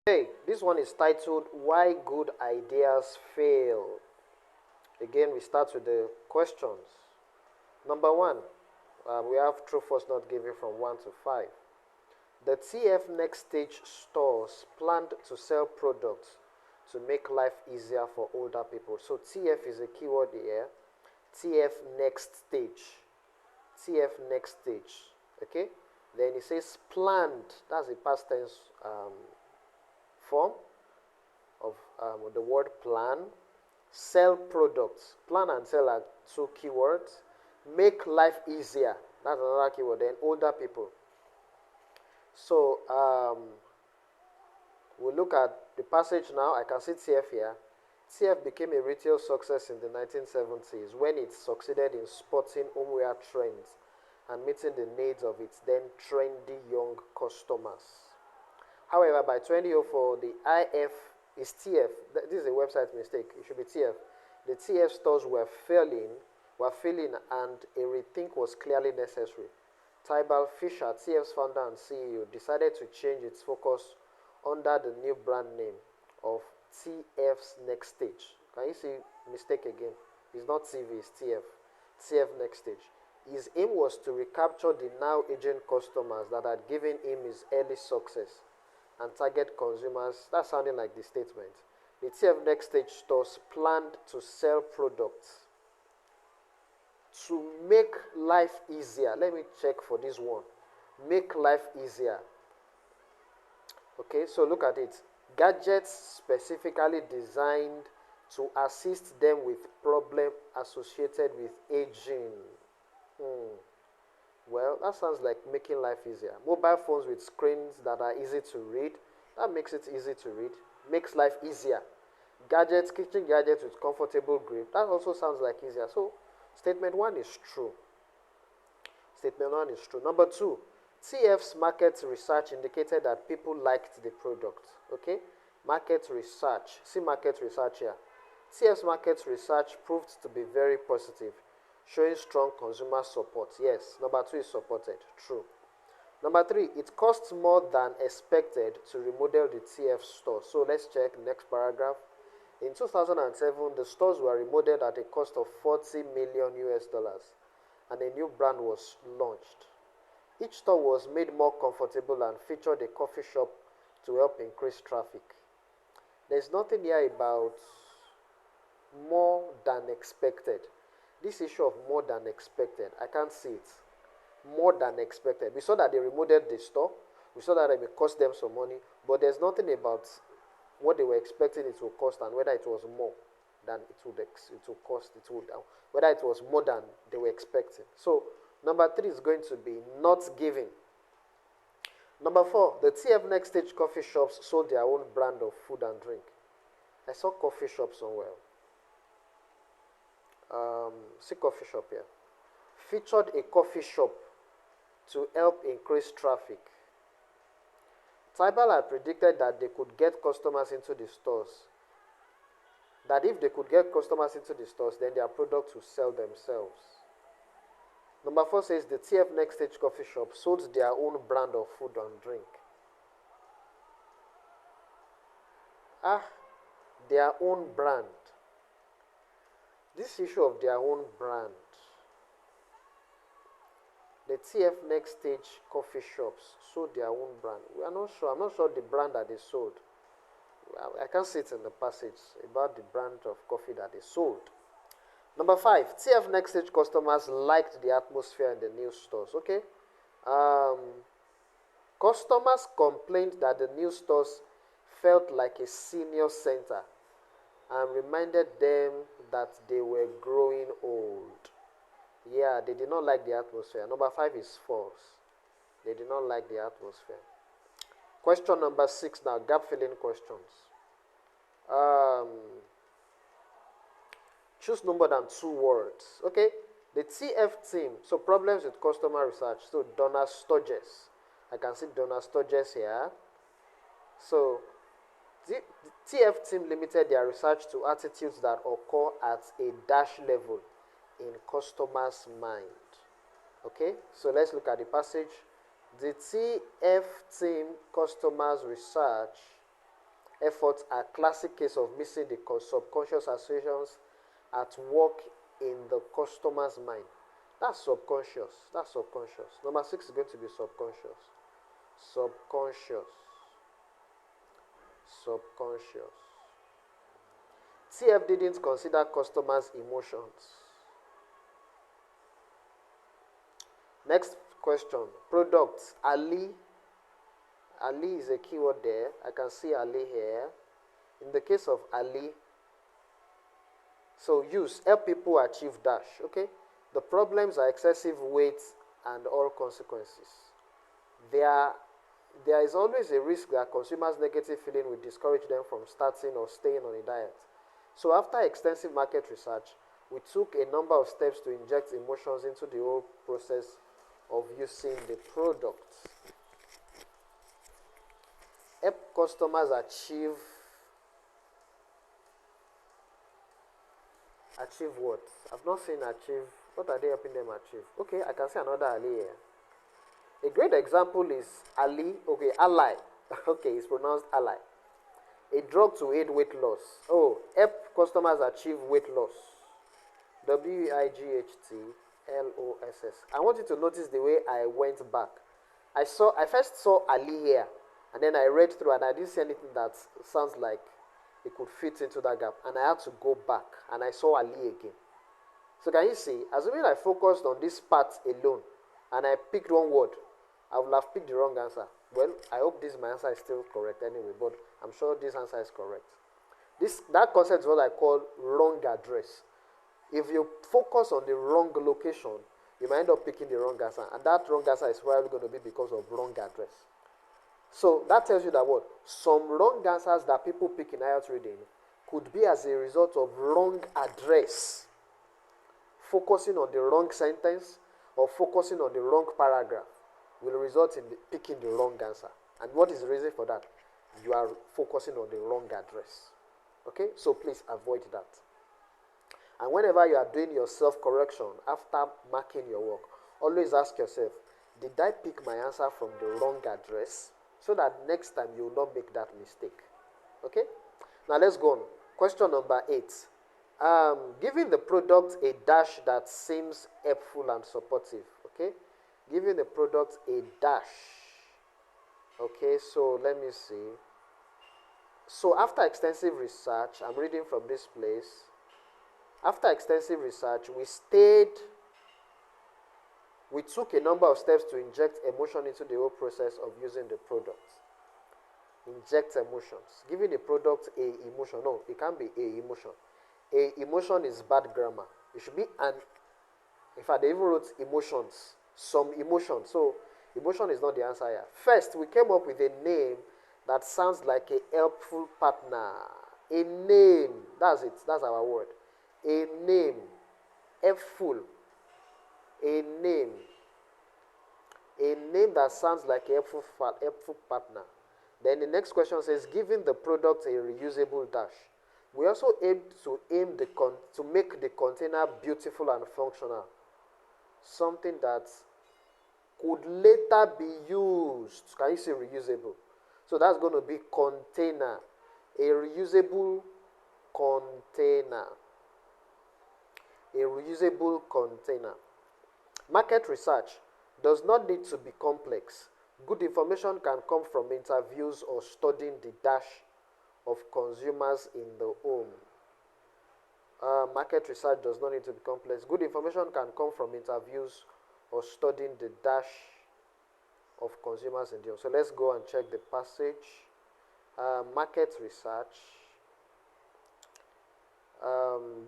Okay, this one is titled Why Good Ideas Fail. Again, we start with the questions. Number one, we have true false not given from 1 to 5. The TF Next Stage stores planned to sell products to make life easier for older people. So TF is a keyword here. TF Next Stage. TF Next Stage. Okay? Then it says planned. That's a past tense form of the word plan. Sell products. Plan and sell are two keywords. Make life easier. That's another keyword. Then older people. So we'll look at the passage now. I can see TF here. TF became a retail success in the 1970s when it succeeded in spotting homeware trends and meeting the needs of its then trendy young customers. However, by 2004, the IF is TF. This is a website mistake. It should be TF. The TF stores were failing, and a rethink was clearly necessary. Tybal Fisher, TF's founder and CEO, decided to change its focus under the new brand name of TF's Next Stage. Can you see mistake again? It's not TV, it's TF. TF Next Stage. His aim was to recapture the now aging customers that had given him his early success and target consumers. That's sounding like the statement. The TF Next Stage stores planned to sell products to make life easier. Let me check for this one. Make life easier. Okay, so look at it. Gadgets specifically designed to assist them with problems associated with aging. Well, that sounds like making life easier. Mobile phones with screens that are easy to read. That makes it easy to read. Makes life easier. Gadgets, kitchen gadgets with comfortable grip. That also sounds like easier. So, statement 1 is true. Statement 1 is true. Number 2, TF's market research indicated that people liked the product. Okay? Market research. See market research here. TF's market research proved to be very positive, showing strong consumer support. Yes, number 2 is supported. True. Number 3, it costs more than expected to remodel the TF store. So let's check next paragraph. In 2007, the stores were remodeled at a cost of 40 million US dollars, and a new brand was launched. Each store was made more comfortable and featured a coffee shop to help increase traffic. There's nothing here about more than expected. This issue of more than expected, I can't see it. More than expected. We saw that they remodeled the store. We saw that it may cost them some money, but there's nothing about what they were expecting it will cost and whether it was more than it would cost. Whether it was more than they were expecting. So number 3 is going to be not giving. Number 4, the TF Next Stage coffee shops sold their own brand of food and drink. I saw coffee shop somewhere. See coffee shop here. Featured a coffee shop to help increase traffic. Tybal had predicted that they could get customers into the stores. That if they could get customers into the stores, then their products would sell themselves. Number 4 says the TF Next Stage coffee shop sold their own brand of food and drink. Their own brand. This issue of their own brand. The TF Next Stage coffee shops sold their own brand. We are not sure. I'm not sure the brand that they sold. I can't see it in the passage about the brand of coffee that they sold. Number 5, TF Next Stage customers liked the atmosphere in the new stores. Okay. Customers complained that the new stores felt like a senior center and reminded them that they were growing old. Yeah, they did not like the atmosphere. Number 5 is false. They did not like the atmosphere. Question number 6 now, gap filling questions. Choose no more than 2 words. Okay, the TF team, so problems with customer research. So Donna Sturges. I can see Donna Sturges here. So the TF team limited their research to attitudes that occur at a dash level in customers' mind. Okay, so let's look at the passage. The TF team customers research efforts are classic case of missing the subconscious associations at work in the customer's mind. That's subconscious. That's subconscious. Number 6 is going to be subconscious. Subconscious. Subconscious. TF didn't consider customers' emotions. Next question. Products. Ali. Ali is a keyword there. I can see Ali here. In the case of Ali, so use, help people achieve dash. Okay? The problems are excessive weight and all consequences. There is always a risk that consumers' negative feeling will discourage them from starting or staying on a diet. So after extensive market research, we took a number of steps to inject emotions into the whole process of using the product. Help customers achieve what? I've not seen achieve. What are they helping them achieve? Okay, I can see another Ali here. A great example is Ali. Okay, ally. Okay, it's pronounced ally. A drug to aid weight loss. Oh, help customers achieve weight loss. WIGHTLOSS. I want you to notice the way I went back. I first saw Ali here, and then I read through, and I didn't see anything that sounds like it could fit into that gap. And I had to go back, and I saw Ali again. So can you see, assuming I focused on this part alone, and I picked one word, I would have picked the wrong answer. Well, I hope my answer is still correct anyway, but I'm sure this answer is correct. That concept is what I call wrong address. If you focus on the wrong location, you might end up picking the wrong answer, and that wrong answer is probably going to be because of wrong address. So that tells you that what? Some wrong answers that people pick in IELTS reading could be as a result of wrong address, focusing on the wrong sentence or focusing on the wrong paragraph will result in picking the wrong answer. And what is the reason for that? You are focusing on the wrong address. Okay? So please avoid that. And whenever you are doing your self-correction after marking your work, always ask yourself, did I pick my answer from the wrong address? So that next time you will not make that mistake. Okay? Now let's go on. Question number 8. Giving the product a dash that seems helpful and supportive. Okay? Giving the product a dash. Okay, so let me see. So after extensive research, I'm reading from this place. After extensive research, we took a number of steps to inject emotion into the whole process of using the product. Inject emotions. Giving the product a emotion. No, it can't be a emotion. A emotion is bad grammar. It should be an. In fact, they even wrote emotions. Some emotion. So, emotion is not the answer here. First, we came up with a name that sounds like a helpful partner. A name. That's it. That's our word. A name. Helpful. A name. A name that sounds like a helpful partner. Then the next question says, giving the product a reusable dash. We also aim to make the container beautiful and functional. Something that could later be used. Can you say reusable? So that's going to be container. A reusable container. A reusable container. Market research does not need to be complex. Good information can come from interviews or studying the dash of consumers in the home. Market research does not need to be complex. Good information can come from interviews or studying the dash of consumers in the home. So let's go and check the passage. Market research.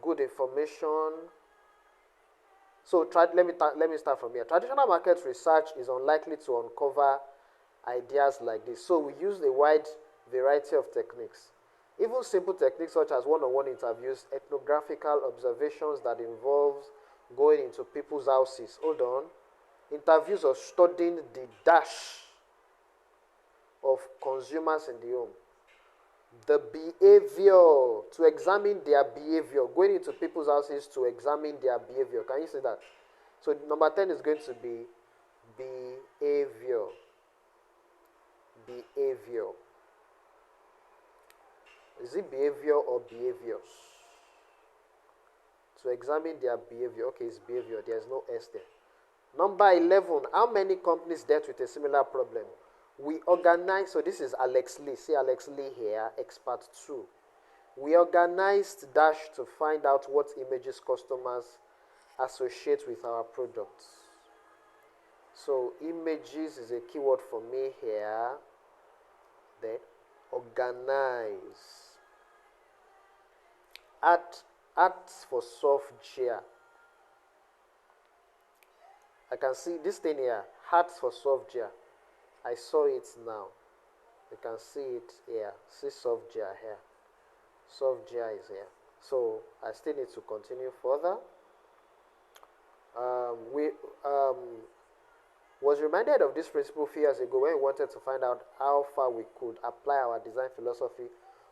Good information. So let me start from here. Traditional market research is unlikely to uncover ideas like this. So we use a wide variety of techniques. Even simple techniques such as one-on-one interviews, ethnographical observations that involves going into people's houses. Hold on. Interviews or studying the dash of consumers in the home. The behavior, to examine their behavior. Going into people's houses to examine their behavior. Can you see that? So number 10 is going to be behavior. Behavior. Is it behavior or behaviors? To examine their behavior. Okay, it's behavior. There's no S there. Number 11. How many companies dealt with a similar problem? We organized, so this is Alex Lee. See Alex Lee here, expert 2. We organized Dash to find out what images customers associate with our products. So images is a keyword for me here. Then organize. Art for software. I can see this thing here, art for software. I saw it now. You can see it here. See software here. Software is here. So I still need to continue further. We was reminded of this principle a few years ago when we wanted to find out how far we could apply our design philosophy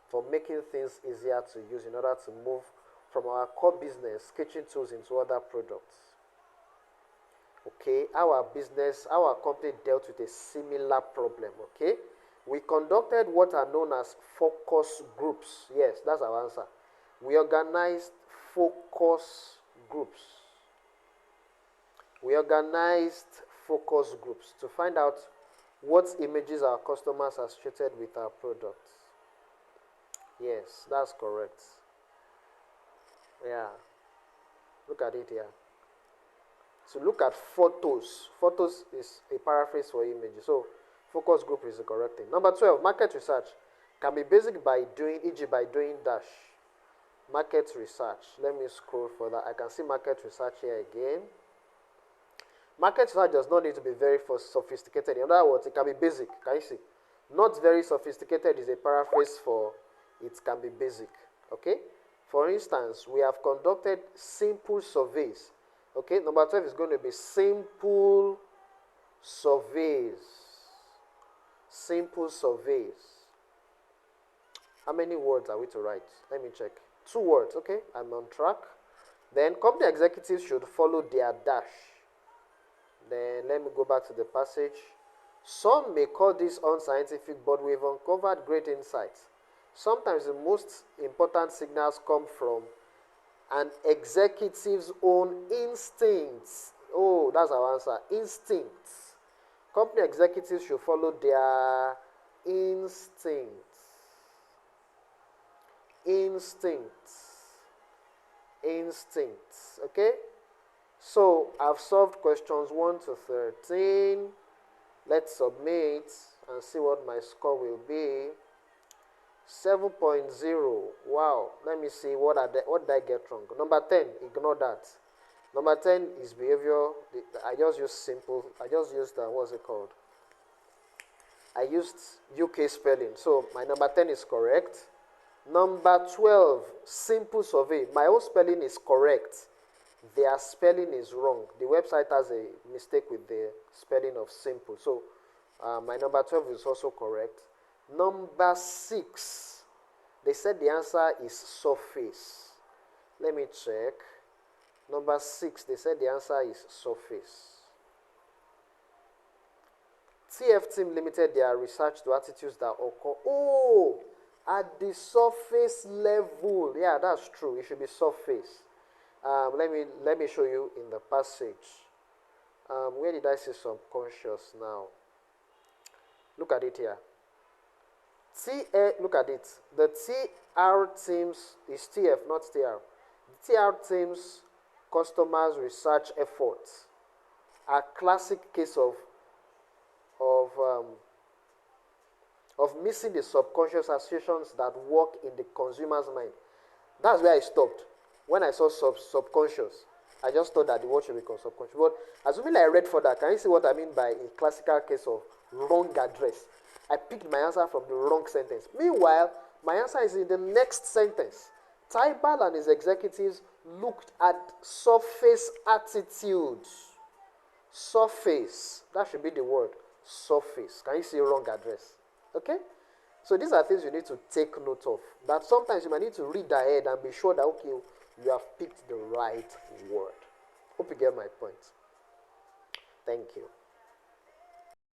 for making things easier to use in order to move from our core business, kitchen tools, into other products. Okay, our company dealt with a similar problem. Okay, we conducted what are known as focus groups. Yes, that's our answer. We organized focus groups. We organized focus groups to find out what images our customers associated with our products. Yes, that's correct. Yeah. Look at it here. So look at photos. Photos is a paraphrase for images. So focus group is the correct thing. Number 12, market research can be basic by doing, e.g. by doing dash. Market research. Let me scroll further. I can see market research here again. Market research does not need to be very sophisticated. In other words, it can be basic. Can you see? Not very sophisticated is a paraphrase for it can be basic. Okay? For instance, we have conducted simple surveys. Okay, number 12 is going to be simple surveys. Simple surveys. How many words are we to write? Let me check. 2 words, okay? I'm on track. Then company executives should follow their dash. Then let me go back to the passage. Some may call this unscientific, but we've uncovered great insights. Sometimes the most important signals come from an executive's own instincts. Oh, that's our answer. Instincts. Company executives should follow their instincts. Instincts. Instincts. Okay? So, I've solved questions 1 to 13. Let's submit and see what my score will be. 7.0. Wow. Let me see what did I get wrong. Number 10, ignore that. Number 10 is behavior. I just used simple. I just used, what's it called? I used UK spelling. So my number 10 is correct. Number 12, simple survey. My own spelling is correct. Their spelling is wrong. The website has a mistake with the spelling of simple. So my number 12 is also correct. Number 6, they said the answer is surface. Let me check. Number 6, they said the answer is surface. TF team limited their research to attitudes that occur. Oh, at the surface level. Yeah, that's true. It should be surface. Let me show you in the passage. Where did I say subconscious now? Look at it here. Look at it. The TR teams is TF, not TR. The TR teams customers research efforts are classic case of missing the subconscious associations that work in the consumer's mind. That's where I stopped. When I saw subconscious, I just thought that the word should be called subconscious. But assuming I read further, can you see what I mean by a classical case of wrong address? I picked my answer from the wrong sentence. Meanwhile, my answer is in the next sentence. Tybal and his executives looked at surface attitudes. Surface. That should be the word. Surface. Can you see wrong address? Okay? So these are things you need to take note of. That sometimes you might need to read ahead and be sure that, okay, you have picked the right word. Hope you get my point. Thank you.